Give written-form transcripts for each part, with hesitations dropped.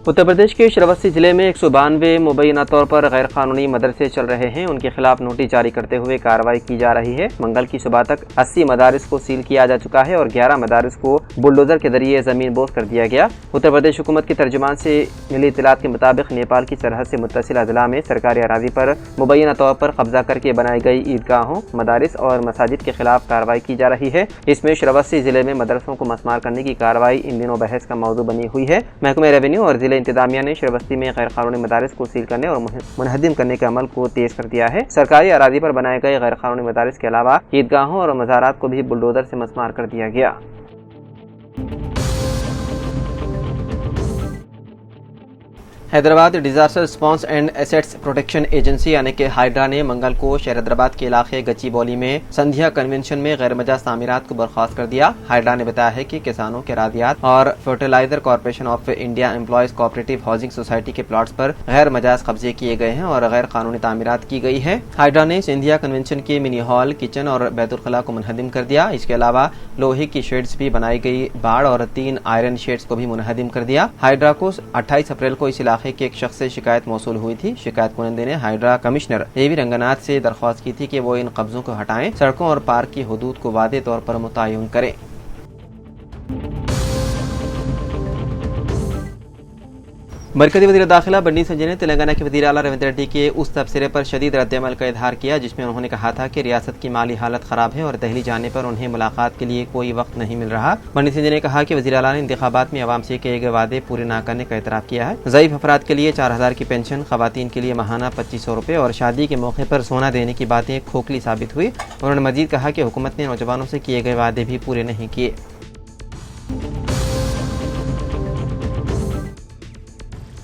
उत्तर प्रदेश के श्रावस्ती जिले में 192 मुबैना तौर पर गैर कानूनी मदरसे चल रहे हैं। उनके खिलाफ नोटिस जारी करते हुए कार्रवाई की जा रही है। मंगल की सुबह तक 80 मदारिस को सील किया जा चुका है और 11 मदारिस को बुलडोजर के जरिए जमीन बोस कर दिया गया। उत्तर प्रदेश हुकूमत के तर्जुमान से मिली इत्तलात के मुताबिक नेपाल की सरहद से मुत्तसिल अजला में सरकारी अराजी पर मुबैना तौर पर कब्जा करके बनाई गई ईदगाहों, मदारिस और मसाजिद के खिलाफ कार्रवाई की जा रही है। इसमें श्रावस्ती जिले में मदरसों को मस्मार करने की कार्रवाई इन दिनों बहस का मौजू बनी हुई है। महकमे रेवेन्यू और जिले इंतजामिया ने श्रावस्ती में गैर कानूनी मदारिस को सील करने और मुनहदिम करने के अमल को तेज कर दिया है। सरकारी अराजी पर बनाए गए गैर कानूनी मदारिस के अलावा ईदगाहों और मज़ारात को भी बुलडोजर से मस्मार कर दिया गया। Hyderabad disaster response and assets protection agency यानी कि हाइड्रा ने मंगल को शहर हैदराबाद के इलाके गच्चीबौली में संध्या कन्वेंशन में गैर मजाज तामीरात को बर्खास्त कर दिया। हाइड्रा ने बताया है कि किसानों के रादियात और fertiliser corporation of India employees cooperative housing society के प्लॉट्स पर गैर मजाज कब्जे किए गए हैं और गैर कानूनी तामीरात की गई है। हाइड्रा ने संध्या कन्वेंशन के मिनी हॉल, किचन और बैतुल-खला को मुनहदिम कर दिया। इसके अलावा लोहे की शेड्स भी बनाई गई बाड़ और 3 आयरन शेड्स को भी मुनहदिम कर दिया। हाइड्रा को 28 अप्रैल को इस इलाके के एक शख्स से शिकायत मौसूल हुई थी। शिकायत कुनंदे ने हाइड्रा कमिश्नर एवी रंगनाथ से दरख्वास्त की थी कि वो इन कब्जों को हटाएं, सड़कों और पार्क की हदूद को वादे तौर पर मुतय्यन करें। मरकजी वज़ीर दाखिला बंडी संजय ने तेलंगाना के वज़ीर आला रेवंत रेड्डी के उस तबसरे पर शदीद रद्द-ए-अमल का इजहार किया जिसमें उन्होंने कहा था कि रियासत की माली हालत खराब है और दिल्ली जाने पर उन्हें मुलाकात के लिए कोई वक्त नहीं मिल रहा। बंडी संजय ने कहा कि वज़ीर आला ने इंतखाबात में अवाम से किए गए वादे पूरे न करने का एतराफ़ किया है। ज़ईफ़ अफराद के लिए 4000 की पेंशन, ख़वातीन के लिए माहाना 2500 रुपये और शादी के मौके पर सोना देने की बातें खोखली साबित हुई। उन्होंने मजीद कहा कि हुकूमत ने नौजवानों से किए गए वादे भी पूरे नहीं किए।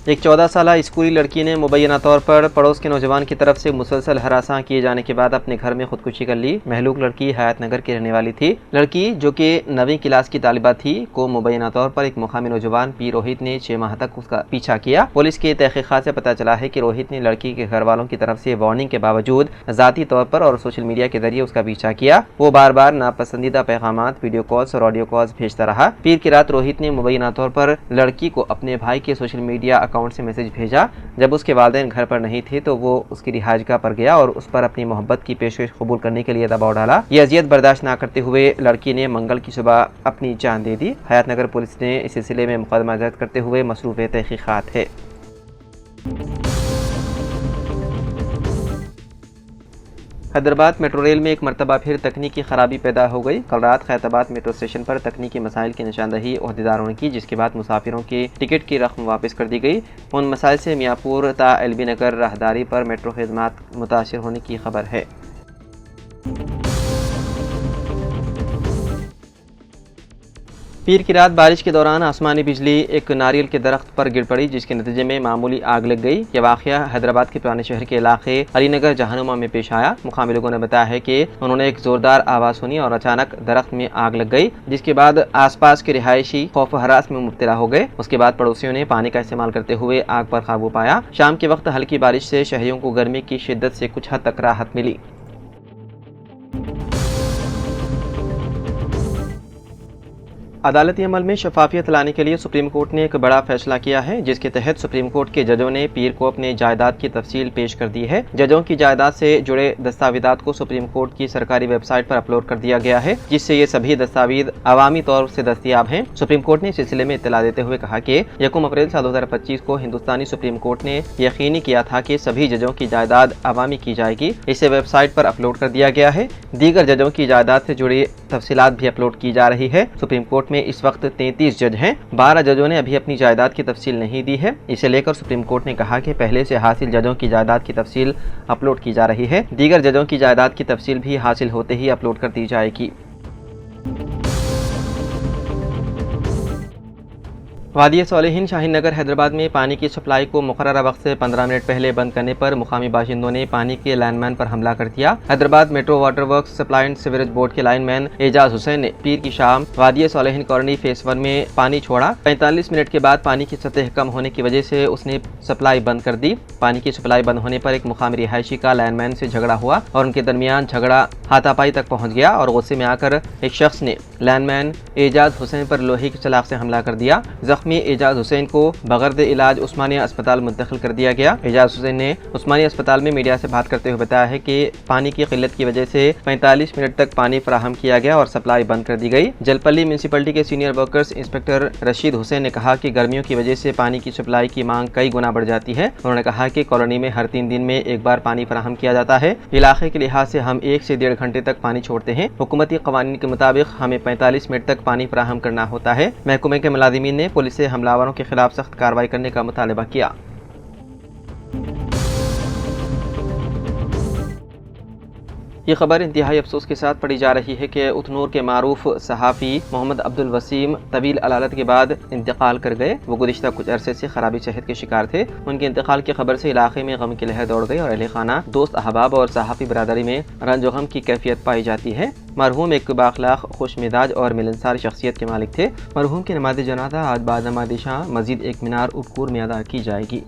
एक 14 साला स्कूली लड़की ने मुबैना तौर पर पड़ोस के नौजवान की तरफ से मुसलसल हरासा किए जाने के बाद अपने घर में खुदकुशी कर ली। महलूक लड़की हयात नगर की रहने वाली थी। लड़की जो कि 9वीं क्लास की तालिबा थी को मुबैना तौर पर एक मुकामी नौजवान पी रोहित ने 6 माह तक उसका पीछा किया। पुलिस की तहकीकात से पता चला है कि रोहित ने लड़की के घर वालों की तरफ से वार्निंग के बावजूद ज़ाती तौर पर और सोशल मीडिया के जरिए उसका पीछा किया। वो बार बार नापसंदीदा पैगामात, वीडियो कॉल्स और ऑडियो कॉल्स भेजता रहा। पीर की रात रोहित ने मुबैना तौर पर लड़की को अपने भाई के सोशल मीडिया अकाउंट से मैसेज भेजा। जब उसके वालिदैन घर पर नहीं थे तो वो उसकी रिहाइशगाह पर गया और उस पर अपनी मोहब्बत की पेशकश कबूल करने के लिए दबाव डाला। ये अजियत बर्दाश्त न करते हुए लड़की ने मंगल की सुबह अपनी जान दे दी। हयात नगर पुलिस ने इस सिलसिले में मुकदमा दर्ज करते हुए मसरूफ़ तहकीकात है। हैदराबाद मेट्रो रेल में एक मरतबा फिर तकनीकी खराबी पैदा हो गई। कल रात खैरताबाद मेट्रो स्टेशन पर तकनीकी मसाइल की निशानदही ओहदेदारों ने की, जिसके बाद मुसाफिरों के टिकट की रकम वापस कर दी गई। उन मसाइल से मियाँपुर ता एलबी नगर राहदारी पर मेट्रो खिदमात मुतासिर होने की खबर है। पीर की रात बारिश के दौरान आसमानी बिजली एक नारियल के दरख्त पर गिर पड़ी, जिसके नतीजे में मामूली आग लग गई। यह वाक़या हैदराबाद के पुराने शहर के इलाके अलीनगर जहानुमा में पेश आया। मुकामी लोगों ने बताया है कि उन्होंने एक जोरदार आवाज़ सुनी और अचानक दरख्त में आग लग गई, जिसके बाद आसपास के रिहायशी खौफ हरास में मुब्तला हो गए। उसके बाद पड़ोसियों ने पानी का इस्तेमाल करते हुए आग पर काबू पाया। शाम के वक्त हल्की बारिश से शहरियों को गर्मी की शिद्दत से कुछ हद तक राहत मिली। अदालती अमल में शफाफियत लाने के लिए सुप्रीम कोर्ट ने एक बड़ा फैसला किया है, जिसके तहत सुप्रीम कोर्ट के जजों ने पीर को अपने जायदाद की तफसील पेश कर दी है। जजों की जायदाद से जुड़े दस्तावेजात को सुप्रीम कोर्ट की सरकारी वेबसाइट पर अपलोड कर दिया गया है, जिससे ये सभी दस्तावेज अवामी तौर से दस्तियाब हैं। सुप्रीम कोर्ट ने इस सिलसिले में इत्तला देते हुए कहा कि 1 अप्रैल साल 2025 को हिंदुस्तानी सुप्रीम कोर्ट ने यकीनी किया था कि सभी जजों की जायदाद अवामी की जाएगी। इसे वेबसाइट पर अपलोड कर दिया गया है। दीगर जजों की जायदाद से जुड़ी तफसीलात भी अपलोड की जा रही है। सुप्रीम कोर्ट में इस वक्त 33 जज हैं। 12 जजों ने अभी अपनी जायदाद की तफसील नहीं दी है। इसे लेकर सुप्रीम कोर्ट ने कहा कि पहले से हासिल जजों की जायदाद की तफसील अपलोड की जा रही है। दीगर जजों की जायदाद की तफसील भी हासिल होते ही अपलोड कर दी जाएगी। وادی صالحین شاہین نگر حیدرآباد میں پانی کی سپلائی کو مقررہ وقت سے 15 منٹ پہلے بند کرنے پر مقامی باشندوں نے پانی کے لائن مین پر حملہ کر دیا۔ Hyderabad metro water works supply and sewerage board کے لائن مین اعجاز حسین نے پیر کی شام وادی صالحین کالونی فیس 1 میں پانی چھوڑا۔ 45 منٹ کے بعد پانی کی سطح کم ہونے کی وجہ سے اس نے سپلائی بند کر دی۔ پانی کی سپلائی بند ہونے پر ایک مقامی رہائشی کا لائن مین سے جھگڑا ہوا اور ان کے درمیان جھگڑا ہاتھا پائی تک پہنچ گیا اور غصے میں آ کر ایک شخص نے لائن مین اعجاز حسین پر لوہے کی سلاخ سے حملہ کر دیا۔ زخمی اعجاز حسین کو بغرض علاج عثمانیہ اسپتال منتقل کر دیا گیا۔ اعجاز حسین نے عثمانیہ اسپتال میں میڈیا سے بات کرتے ہوئے بتایا ہے کہ پانی کی قلت کی وجہ سے 45 منٹ تک پانی فراہم کیا گیا اور سپلائی بند کر دی گئی۔ جلپلی میونسپلٹی کے سینئر ورکرز انسپکٹر رشید حسین نے کہا کہ گرمیوں کی وجہ سے پانی کی سپلائی کی مانگ کئی گنا بڑھ جاتی ہے۔ انہوں نے کہا کہ کالونی میں ہر 3 دن میں ایک بار پانی فراہم کیا جاتا ہے۔ علاقے کے لحاظ سے ہم 1 سے 1.5 گھنٹے تک پانی چھوڑتے ہیں۔ حکومتی قوانین کے مطابق ہمیں 45 منٹ تک پانی فراہم کرنا ہوتا ہے۔ محکمے کے ملازمین نے پولیس سے حملہ آوروں کے خلاف سخت کارروائی کرنے کا مطالبہ کیا۔ یہ خبر انتہائی افسوس کے ساتھ پڑھی جا رہی ہے کہ اتنور کے معروف صحافی محمد عبدالوسیم طویل علالت کے بعد انتقال کر گئے۔ وہ گزشتہ کچھ عرصے سے خرابی صحت کے شکار تھے۔ ان کے انتقال کی خبر سے علاقے میں غم کی لہر دوڑ گئی اور اہل خانہ، دوست احباب اور صحافی برادری میں رنج و غم کی کیفیت پائی جاتی ہے۔ مرحوم ایک بااخلاق، خوش مزاج اور ملنسار شخصیت کے مالک تھے۔ مرحوم کی نماز جنازہ آج بعد نماز عشاء مسجد ایک مینار اٹکور میں ادا کی جائے گی۔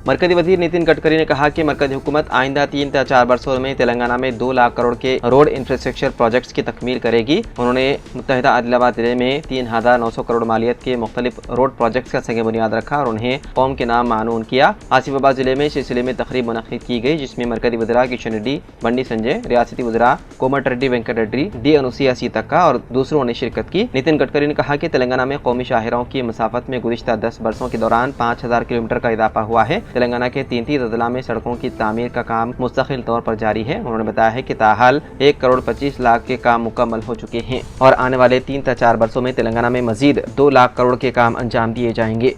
مرکزی وزیر نتن گڈکری نے کہا کہ مرکزی حکومت آئندہ 3 تا 4 برسوں میں تلنگانہ میں 2 لاکھ کروڑ کے روڈ انفراسٹرکچر پروجیکٹس کی تکمیل کرے گی۔ انہوں نے متحدہ عادل آباد ضلع میں 3,900 کروڑ مالیت کے مختلف روڈ پروجیکٹس کا سنگ بنیاد رکھا اور انہیں قوم کے نام معنون کیا۔ آصف آباد ضلع میں اس سلسلے میں تقریب منعقد کی گئی جس میں مرکزی وزراء کشن ریڈی، بنڈی سنجے، ریاستی وزراء کومٹ ریڈی وینکٹ ریڈی، ڈی انوسیا سیتکا اور دوسروں نے شرکت کی۔ نتن گڈکری نے کہا کہ تلنگانہ میں قومی شاہراہوں کی مسافت میں گزشتہ 10 برسوں کے دوران 5,000 کلومیٹر کا اضافہ ہوا ہے۔ تلنگانہ کے 33 اضلاع میں سڑکوں کی تعمیر کا کام مستقل طور پر جاری ہے۔ انہوں نے بتایا ہے کہ تاحال 1 کروڑ 25 لاکھ کے کام مکمل ہو چکے ہیں اور آنے والے 3 تا 4 برسوں میں تلنگانہ میں مزید 2 لاکھ کروڑ کے کام انجام دیے جائیں گے۔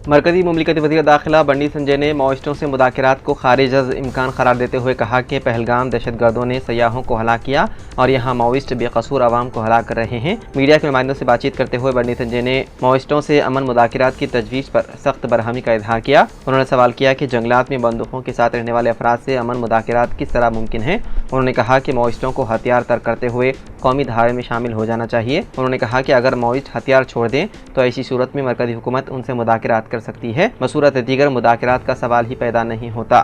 مرکزی مملکتی وزیر داخلہ بنڈی سنجے نے ماؤسٹوں سے مذاکرات کو خارج از امکان قرار دیتے ہوئے کہا کہ پہلگام دہشت گردوں نے سیاحوں کو ہلاک کیا اور یہاں ماؤسٹ بے قصور عوام کو ہلاک کر رہے ہیں۔ میڈیا کے نمائندوں سے بات چیت کرتے ہوئے بنڈی سنجے نے ماؤسٹوں سے امن مذاکرات کی تجویز پر سخت برہمی کا اظہار کیا۔ انہوں نے سوال کیا کہ جنگلات میں بندوقوں کے ساتھ رہنے والے افراد سے امن مذاکرات کس طرح ممکن ہیں۔ انہوں نے کہا کہ ماؤسٹوں کو ہتھیار ترک کرتے ہوئے قومی دھارے میں شامل ہو جانا چاہیے۔ انہوں نے کہا کہ اگر ماؤسٹ ہتھیار چھوڑ دیں تو ایسی صورت میں مرکزی حکومت ان سے مذاکرات کر سکتی ہے، بصورت دیگر مذاکرات کا سوال ہی پیدا نہیں ہوتا۔